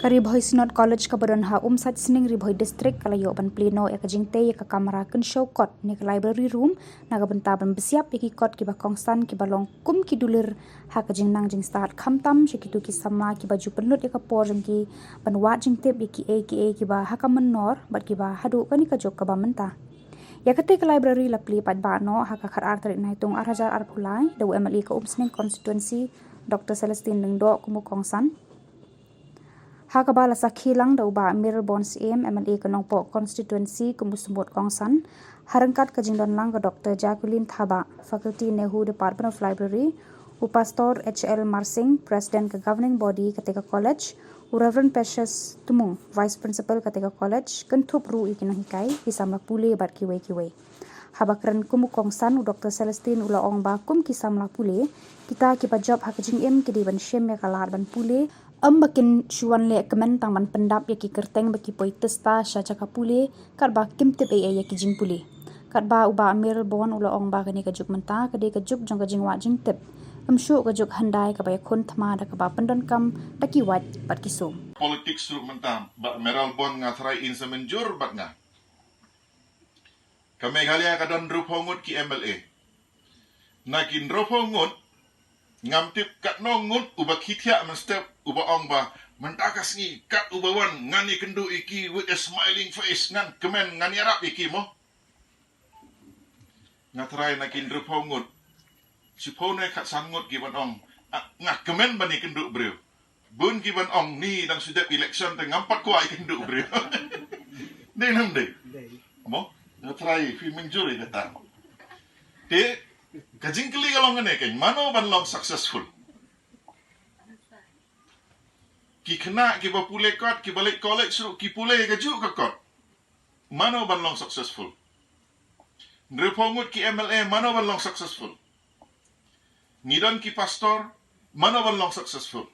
Kari Bhoi Synod College kabaran ha sat sening ri Bhoi district kalayo ban pleno ya kajingte ya ka kamera kan show kot ni ka library room naga benta ban besiap ya ki kot ki ba kongsan ki balong kum ki dulir ha kajing nang jing start khamtam shi ki tu ki sama ki baju penut ya ka por jing ki ban wat jing tep ya ki ki ba ha ka menor bat ki ba hadu ka ni ka jok ka ba menta ya kate ka library la Plie pat ba no ha ka khar ar tarik nai tung ar hajar ar Plie da MLA ka sening constituency Dr. Celestine nengdo kumu kongsan Hakabala sa Shillong daw ba Melbourne MLA kanong po constituency kumusumot kongsan harangkat kajingdon lang ka Dr. Jacqueline Thaba faculty Nehu Department of Library u Pastor HL Marsing president ka governing body kateka college u Reverend Precious Tumung vice principal kateka college kentup ru ikinong hikay kisama puli bat kiwe habakran kumu kongsan u Dr. Celestine ula ong ba kum kisamla puli kita kipa job hakajing kidi ban shem ya kalar ban puli bakin chuan le kemen tang man pendap ya ki kerteng baki poi testa sha chaka pule kar ba kim tip ya ki jing pule kar ba uba Melbourne ula ong ba kani ka juk menta ka de ka juk jong ka jing wa jing tip shu ka juk handai ka ba khon thma da ka ba pandon kam da ki wat pat ki som politics ru menta ba Melbourne nga thrai in semenjur bat nga ka Meghalaya ka don rupongut ki MLA nakin rupongut ngam tip kat nongut uba kitya man step uba ong ba mentakas ni kat uba wan ngani kendu iki with a smiling face ngan kemen ngani arab iki mo ngatrai nakin rupongut sipone kat sangut giban ong ngak kemen bani kendu bro bun giban ong ni dang sudah election te ngampat ko ai kendu bro ni nam de mo ngatrai fi menjuri kata te kajing kali kalau ngene kan mano ban long successful ki kena ki ba pule kot ki balik college su ki pule ka ju ka kot mano ban long successful nrepongut ki MLA mano ban long successful ngidon ki pastor mano ban long successful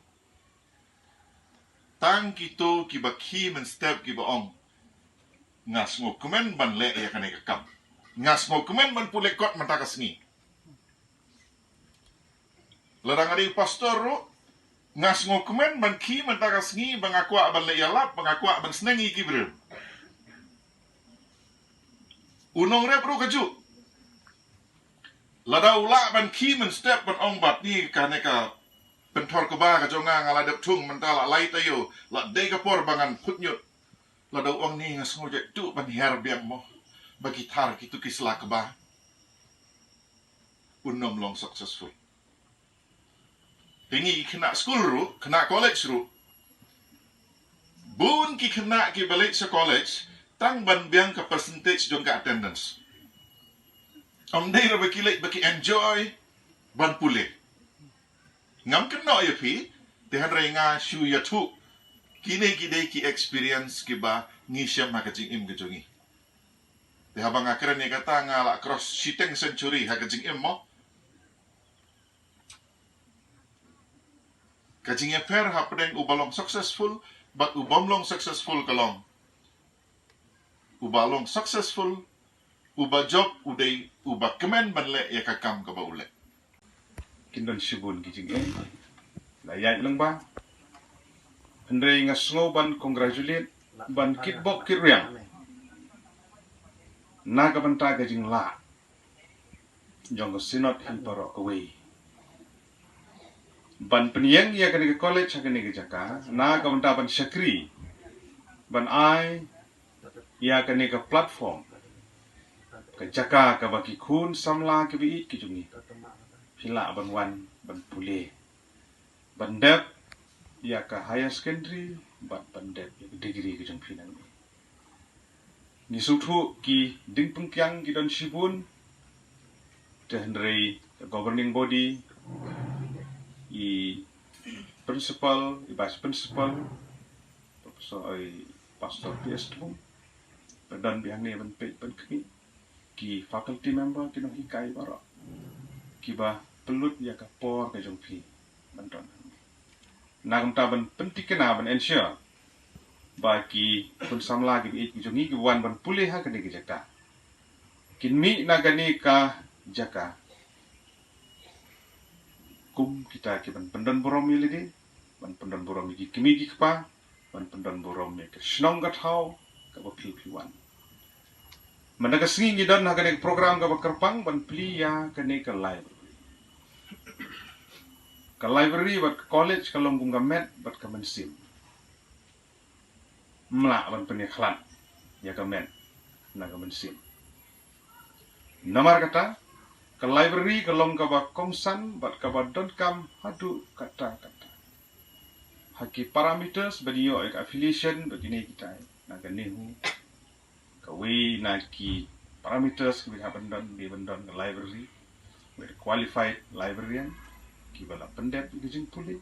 tang ki to ki ba ki men step ki ba ong ngas ngo komen ban le ya kane ka kam ngas ngo komen ban pule kot matakas ni Larang ada pastor ro ngas ngokumen ban ki mentakas ngi bangakwa ban le yalap bangakwa ban snengi ki bro unong rep ro kaju lada ula ban ki men step ban ong bat ni kaneka pentor ko ba ka jonga ngala dep tung mentala lai tayo la de ka por bangan putnyut lada ong ni ngas ngoje tu ban her biang mo bagi tar kitu kisla ka ba unom long successful Tingi kena school ru, kena college ru. Bun ki kena ki balik sa college, tang ban biang ka percentage dong ka attendance. Day ra baki enjoy ban pule. Ngam kena ya pi, tehan ra nga shu ya tu. Kine ki experience ki ba ngi syam hakajing im gejongi. Tehabang akran ni kata nga la cross shiteng century hakajing im mo. Kajingnya per hapdeng ubalong successful, but ubamlong successful kalong. Ubalong successful, uba job uday uba kemen banle ya kakam ka ba ule. Kindon sibun kijing layat lang ba? Andrei ngasngo ban congratulate ban kitbok kiryang. Naga banta kajing la. Jong Synod hin parok away. Ban penyeng ia kena ke college kena ke jaka na ka banta ban syakri ban ai ia kena ke platform ke jaka ka baki kun samla ke bi ki jungi pila ban wan ban pule ban dep ia ka higher secondary ban dep degree ke jung pinang ni sutu ki ding pengkyang ki don sibun tehendrei governing body principal, vice principal, profesor pastor PS tu, dan biang ni ban pek ban kini, ki faculty member kino hikai barak, ki ba pelut ya kapor ke jongpi, bantuan. Nagam taban penting kena ban ensure, bagi pun samla ki jongi ki wan ban pulih ha kene ki jaka. Kinmi nagani ka jaka. Kum kita ki ban pendan borom lagi ban pendan borom ki kimi ki pa ban pendon borom me ke Shillong ka thau ka ba Plie managa singi don ha ka program ka ba kerpang ban Plie ya ka ne ka library bat college ka long gunga met bat ka mensim mla ban peniklan ya ka men na ka mensim namar kata ke library ke long ka ba kongsan bat ka ba don kam hadu kata haki parameters badiyo ek affiliation begini kita na ka nehu ka we na ki parameters we have done ke library we qualified librarian ki bala pendep gijing puli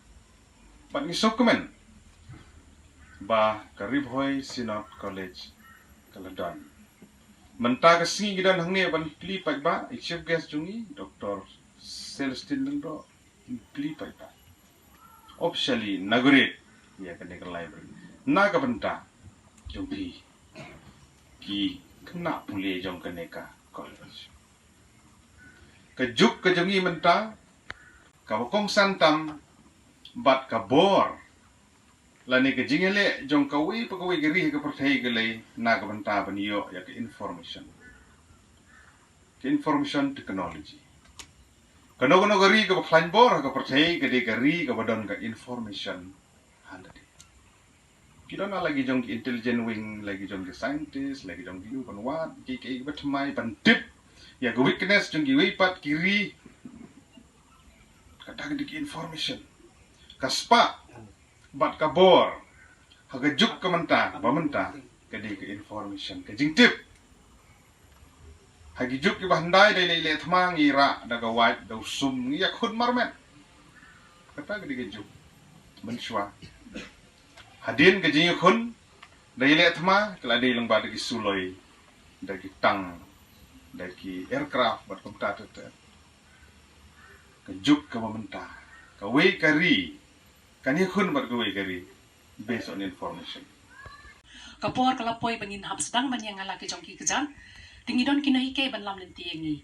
bat ni dokumen ba ka Bhoi Synod college kaladon menta ka singi gidan hangne ban Plie pai ba chief guest jungi Dr. Celestine lendo Plie pai ba officially inaugurate ya ka library na ka benta jumpi ki kena puli jong ka college ka juk ka jungi menta ka kong santam bat ka bor lani ke jingele jong kawi pakawi geri ke perthai gele na ka banta baniyo ya ke information technology kano geri ke khlan bor ka perthai ke de geri ke badon ka information handade kidona lagi jong intelligent wing lagi jong scientist lagi jong yu banwat ki batmai bandip ya ke weakness jong ki pat kiri kata ke information kaspa bat kabor haga juk kamenta bamenta kadi ke information ke jingtip hagi juk ki bandai dai le thmang ira daga white da sum ngi yakhun marmet kata kadi ke juk menswa hadin ke jing khun dai le thma kala dai lang ba dagi suloi dagi tang dagi aircraft bat komta te ke juk ka bamenta ka we kari kan khun bat go gari based on information kapor kalapoi bangin hap sedang ban yang alaki jongki kejan tingidon kinahi ke ban lam lenti yangi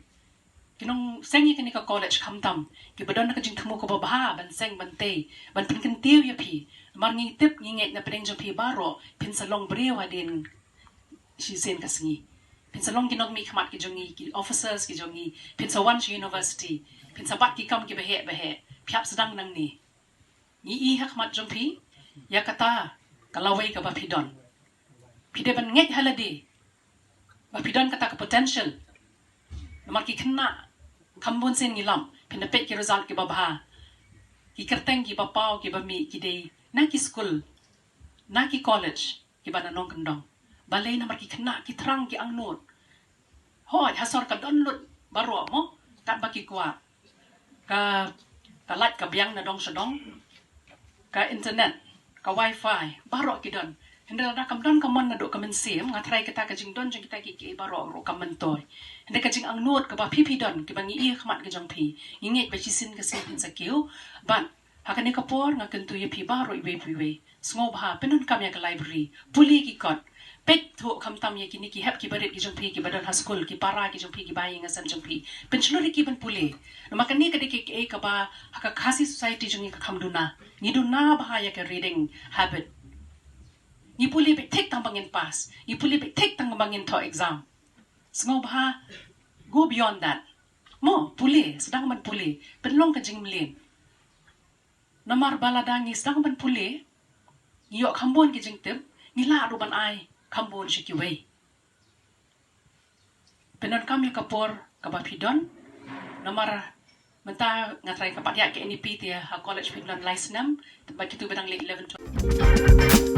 kinong sengi kini ka college kamtam ki badon ka jing thamu ko babha ban seng ban te ban pin tiu ya pi mar ngi tip ngi na pedeng jong baro pin salong brew adin si sen kasingi pin salong kinong mi khmat ki jongi ki officers ki jongi pin sawan university pin sabat ki kam ki behe phiap sedang nang ni ni hakmat jompi ya kata kalawai ka bapidon pide ban ngek halade bapidon kata ka potential namar ki kena kambon sen ngilam pinapet ki result ki babha ki kerteng ki bapau ki bami ki dei na ki school na ki college ki bana nong kendong balai namar ki kena ki terang ki angnut hoi hasor ka download baro mo kat baki kwa ka lat ka biang na dong sedong ka internet ka wifi baro kidon henda da kam don kamon na do kamen sim ngatrai kita ka jing don jing kita ki baro ro kamen toy henda ka jing ang note ka ba pipi don ki bangi i khmat ka jong pi inget ba chisin ka sin pin sakiu ban hakane ka por nga kentu ye pi baro ibe piwe sngo ba penon kam ya ka library puli ki kot pet thu kam tam ye kini ki hap ki baret ki jong pi ki badon ha school ki para ki jong pi ki bai nga san jong pi pensionori ki ban puli no makani ka de ki ka ba haka khasi society jong ka khamduna ni do na bahaya ka reading habit ni puli be tek tang bangin pass ni puli be tek tang bangin to exam sngo ba go beyond that mo puli sedang man puli penlong ka jing mlin namar baladangi sedang man puli ni yo khambon ki jing tip ni la ruban ai khambon shikiwei penon kami kapor kabapidon namar menta ngatrai kapat ya ke NP dia college pidon license bagi tu bedang 11 12